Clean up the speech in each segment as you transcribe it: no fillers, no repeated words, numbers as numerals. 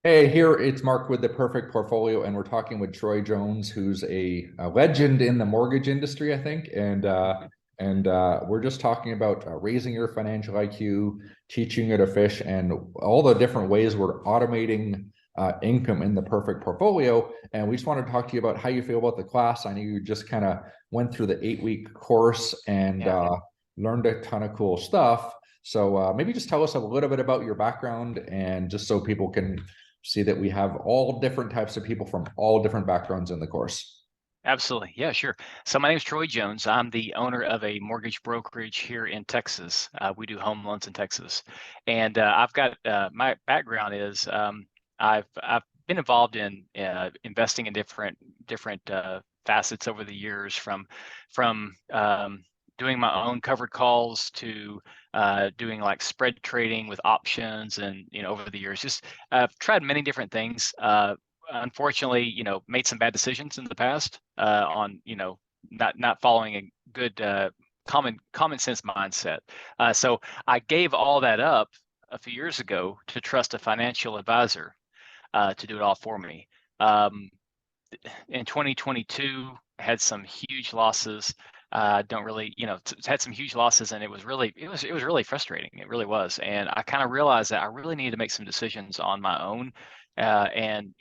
Hey, here it's Mark with the Perfect Portfolio, and we're talking with Troy Jones, who's a legend in the mortgage industry, I think. And we're just talking about raising your financial IQ, teaching you to fish, and all the different ways we're automating income in the Perfect Portfolio. And we just want to talk to you about how you feel about the class. I know you just kind of went through the 8 week course and Yeah, learned a ton of cool stuff. So maybe just tell us a little bit about your background, and just so people can see that we have all different types of people from all different backgrounds in the course. absolutely. Yeah, sure. So my name is Troy Jones. I'm the owner of a mortgage brokerage here in Texas. We do home loans in Texas, and I've got my background is I've been involved in investing in different facets over the years, from doing my own covered calls to doing like spread trading with options, and over the years, just tried many different things. Unfortunately, made some bad decisions in the past on, not following a good common sense mindset. So I gave all that up a few years ago to trust a financial advisor to do it all for me. In 2022, had some huge losses. Don't really, had some huge losses, and it was really frustrating. It really was, and I kind of realized that I really needed to make some decisions on my own, and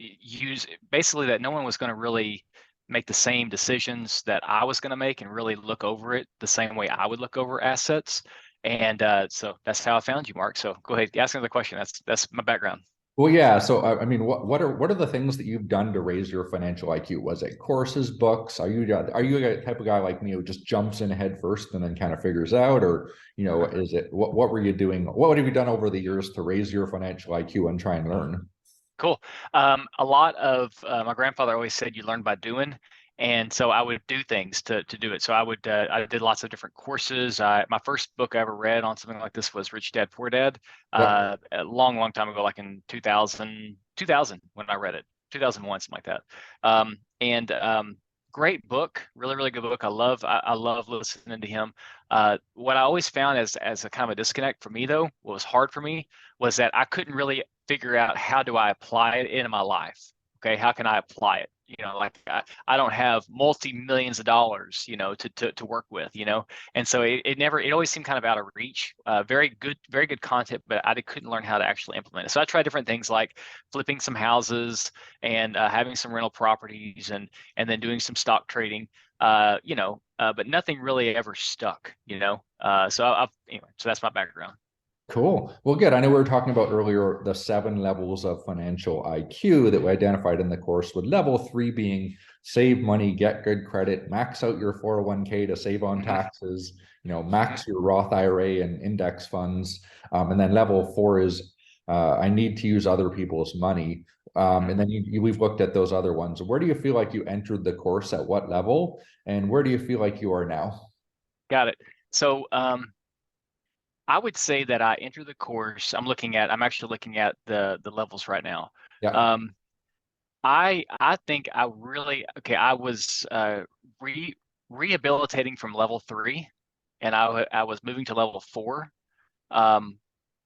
use basically that no one was going to really make the same decisions that I was going to make and really look over it the same way I would look over assets. And so that's how I found you, Mark. So go ahead, ask another question. That's my background. Well, yeah. So, I mean, what are the things that you've done to raise your financial IQ? Was it courses, books? Are you a type of guy like me who just jumps in head first and then kind of figures out, or is it what were you doing? What have you done over the years to raise your financial IQ and try and learn? Cool. A lot of my grandfather always said you learn by doing, and so I would do things to do it. So I did lots of different courses. My first book I ever read on something like this was Rich Dad Poor Dad, Yep. a long time ago, like in 2000 when I read it, 2001, something like that. And Great book, really good book. I love listening to him. What I always found as a kind of a disconnect for me, though, what was hard for me was that I couldn't really figure out how do I apply it in my life. Okay, how can I apply it? Like I don't have multi-millions of dollars, to work with, and so it always seemed kind of out of reach. Very good content, but I couldn't learn how to actually implement it. So I tried different things like flipping some houses and having some rental properties, and then doing some stock trading. But nothing really ever stuck. Anyway, so that's my background. Cool. Well, good. I know we were talking about earlier the 7 levels of financial IQ that we identified in the course, with level 3 being save money, get good credit, max out your 401k to save on Hmm. taxes, Hmm. max your Roth IRA and index funds. And then level 4 is I need to use other people's money. And then we've looked at those other ones. Where do you feel like you entered the course at what level? And where do you feel like you are now? Got it. So I would say that I enter the course. I'm actually looking at the levels right now. Yeah. Um, I think I really okay. I was re rehabilitating from level 3, and I was moving to level 4. Um,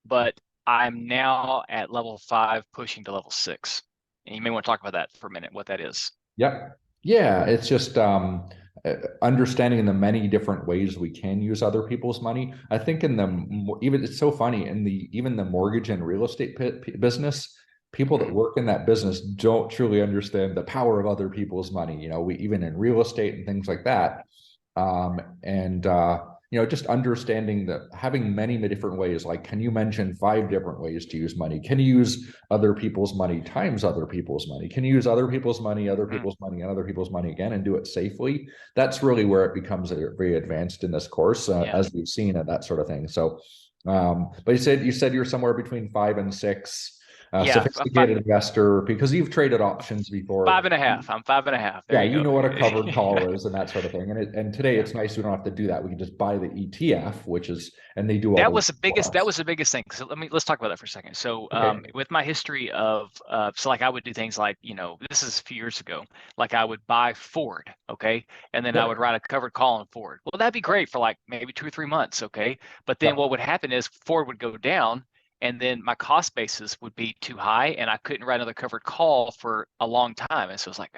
but I'm now at level 5, pushing to level 6. And you may want to talk about that for a minute, what that is. Yep. Yeah, it's just understanding the many different ways we can use other people's money. I think in the even it's so funny in the even the mortgage and real estate business, people that Mhm. work in that business don't truly understand the power of other people's money. We even in real estate and things like that. And just understanding that having many different ways, like, can you mention 5 different ways to use money? Can you use other people's money times other people's money? Can you use other people's money, other Mhm. people's money, and other people's money again and do it safely? That's really where it becomes very advanced in this course, Yeah. as we've seen, and that sort of thing. So, but you said you're somewhere between 5 and 6. Yeah. Sophisticated investor, because you've traded options before. 5.5. I'm 5.5. There Yeah, you you go. know what a covered call is and that sort of thing. And today Yeah. it's nice we don't have to do that. We can just buy the ETF, and they do all That the was work the for biggest. That us. was the biggest thing. So let's talk about that for a second. So Okay. with my history of so like I would do things like, this is a few years ago, like I would buy Ford, okay, and then I would Yep. write a covered call on Ford. Well, that'd be great for like maybe 2 or 3 months, okay, but then Yep. what would happen is Ford would go down, and then my cost basis would be too high, and I couldn't write another covered call for a long time. And so it's like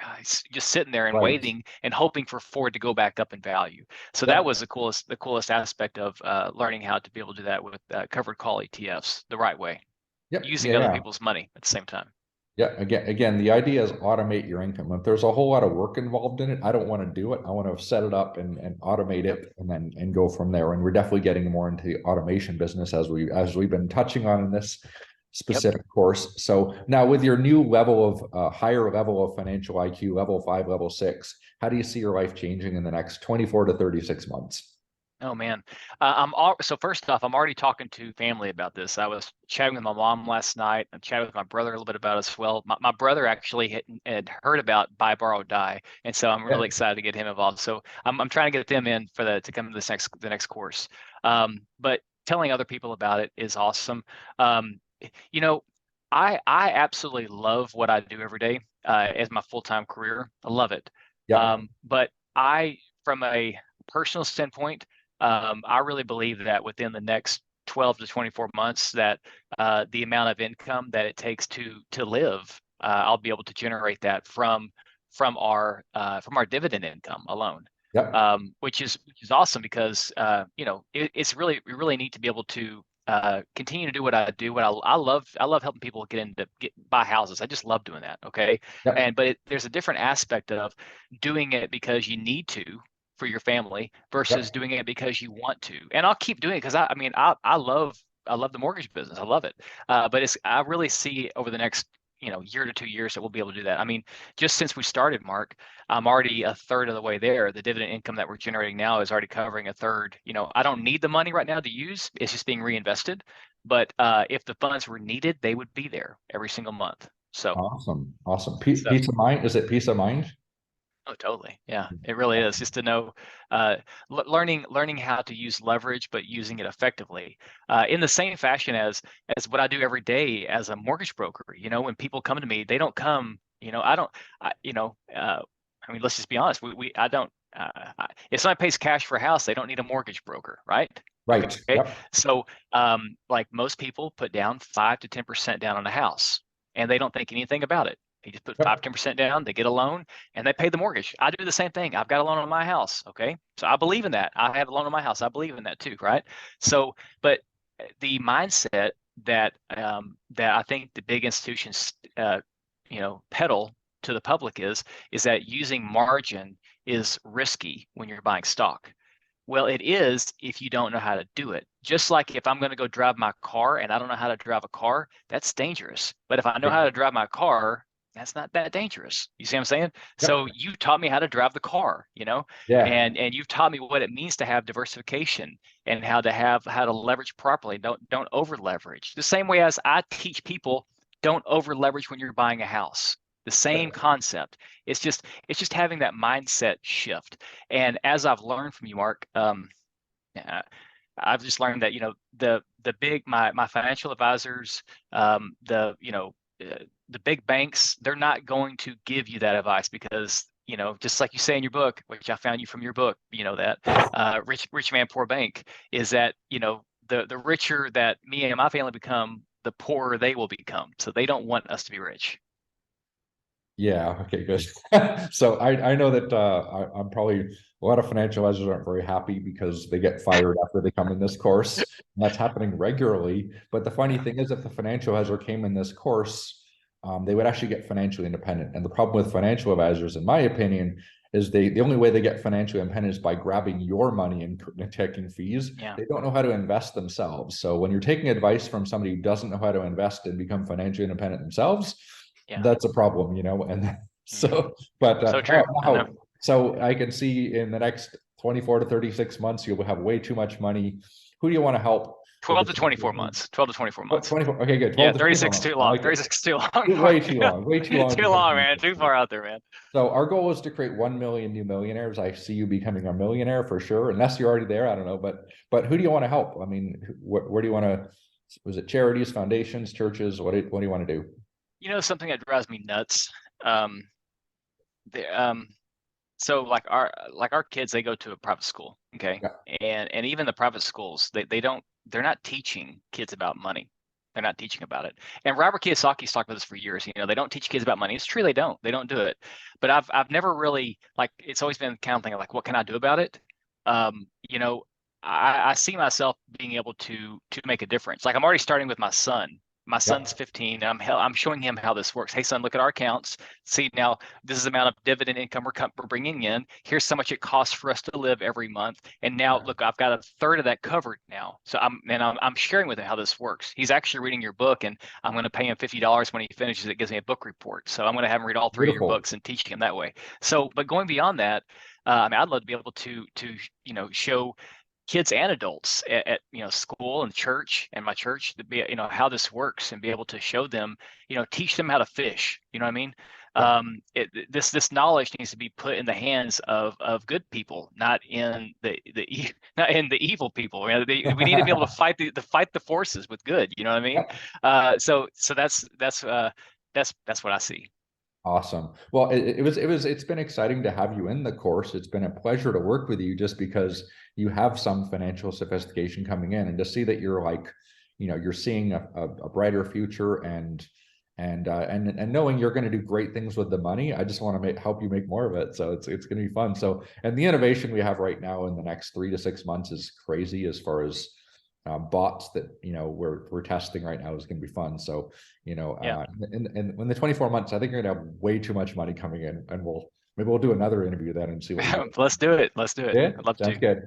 just sitting there and Right. waiting and hoping for Ford to go back up in value. So that Yep. was the coolest aspect of learning how to be able to do that with covered call ETFs the right way, Yep. using Yeah. other Yeah. people's money at the same time. Yeah, again, the idea is automate your income. If there's a whole lot of work involved in it, I don't want to do it. I want to set it up and automate Yep. it and then and go from there. And we're definitely getting more into the automation business as we've been touching on in this Yep. specific course. So now with your new level of higher level of financial IQ, level 5, level 6, how do you see your life changing in the next 24 to 36 months? Oh man, so first off, I'm already talking to family about this. I was chatting with my mom last night. I'm chatting with my brother a little bit about it as well. My brother actually had heard about Buy, Borrow, Die, and so I'm Yeah. really excited to get him involved. So I'm trying to get them in for to come to the next course. But telling other people about it is awesome. Um, you know, I absolutely love what I do every day as my full-time career. I love it. Yeah. But from a personal standpoint, I really believe that within the next 12 to 24 months, that the amount of income that it takes to live, I'll be able to generate that from our dividend income alone, Yeah. which is awesome because it's really we really need to be able to continue to do what I do. I love helping people buy houses. I just love doing that. Okay, Yeah. but there's a different aspect of doing it because you need to for your family versus Yeah. doing it because you want to. And I'll keep doing it because I mean I love the mortgage business. I love it. But I really see over the next year to 2 years that we'll be able to do that. I mean, just since we started, Mark, I'm already a third of the way there. The dividend income that we're generating now is already covering a third. I don't need the money right now to use. It's just being reinvested. But if the funds were needed, they would be there every single month. So, Awesome. Awesome. so Peace of mind. Is it peace of mind? Oh, totally. Yeah, it really is. Just to know, uh, learning how to use leverage, but using it effectively, in the same fashion as what I do every day as a mortgage broker. When people come to me, they don't come. I don't. I mean, let's just be honest. I don't. If somebody pays cash for a house, they don't need a mortgage broker, right? Right. Okay. Yep. So, like most people, put down 5 to 10% down on a house, and they don't think anything about it. They just put Yep. 5 to 10% down, they get a loan, and they pay the mortgage. I do the same thing. I've got a loan on my house. Okay. So I believe in that. I have a loan on my house. I believe in that too. Right. So, but the mindset that I think the big institutions, peddle to the public is that using margin is risky when you're buying stock. Well, it is if you don't know how to do it. Just like if I'm going to go drive my car and I don't know how to drive a car, that's dangerous. But if I know how to drive my car, that's not that dangerous. You see what I'm saying? Yep. So you taught me how to drive the car, Yeah. and you've taught me what it means to have diversification and how to leverage properly. Don't over leverage. The same way as I teach people, don't over leverage when you're buying a house. The same concept. It's just having that mindset shift. And as I've learned from you, Mark, uh, I've just learned that the big my financial advisors, the big banks, they're not going to give you that advice because just like you say in your book, which I found you from your book, that rich man poor bank is that the richer that me and my family become, the poorer they will become. So they don't want us to be rich. Yeah. Okay, good. So I know that I'm probably a lot of financial advisors aren't very happy because they get fired after they come in this course. And that's happening regularly. But the funny Yeah. thing is, if the financial advisor came in this course, they would actually get financially independent. And the problem with financial advisors, in my opinion, is the only way they get financially independent is by grabbing your money and taking fees. Yeah. They don't know how to invest themselves. So when you're taking advice from somebody who doesn't know how to invest and become financially independent themselves, Yeah. that's a problem, and Hmm. so, but So true. I know. so I can see in the next 24 to 36 months, you'll have way too much money. Who do you want to help with 12 to the 24 months. 12 to 24 months. 24? Okay, good. Yeah, 12 to 24 36 months. too I long. like it. 36 too long, Way Mark. too long, way too long. Too long, man. Too far out there, man. So our goal is to create 1 million new millionaires. I see you becoming a millionaire for sure, unless you're already there. I don't know, but who do you want to help? I mean, where do you want to? Was it charities, foundations, churches? What do you want to do? Something that drives me nuts. Um, the, so like our kids, they go to a private school, okay, Yeah. and even the private schools, they're not teaching kids about money. They're not teaching about it. And Robert Kiyosaki's talked about this for years. They don't teach kids about money. It's true, they don't. They don't do it. But I've never really, like, it's always been kind of thing like, what can I do about it? Um, you know, I see myself being able to make a difference. Like, I'm already starting with my son. My son's Yep. 15. And I'm showing him how this works. Hey, son, look at our accounts. See, now this is the amount of dividend income we're bringing in. Here's how much it costs for us to live every month. And now, look, I've got a third of that covered now. So I'm sharing with him how this works. He's actually reading your book, and I'm going to pay him $50 when he finishes. It gives me a book report. So I'm going to have him read all three of your Beautiful. books and teach him that way. So, but going beyond that, I'd love to be able to show kids and adults at school and church and my church to be how this works and be able to show them, teach them how to fish. You know what I mean? Yep. This knowledge needs to be put in the hands of good people, not in not in the evil people. We need to be able to fight the forces with good. You know what I mean? Yep. So that's what I see. Awesome. Well, it's been exciting to have you in the course. It's been a pleasure to work with you just because you have some financial sophistication coming in, and to see that you're like, you're seeing a brighter future, and knowing you're going to do great things with the money. I just want to help you make more of it. So it's going to be fun. So, and the innovation we have right now in the next 3 to 6 months is crazy as far as bots that we're testing right now is going to be fun. So Yeah. and when the 24 months, I think you're gonna have way too much money coming in, and maybe we'll do another interview then and see what we do. Let's do it. Let's do it. Yeah, I'd love sounds to. good.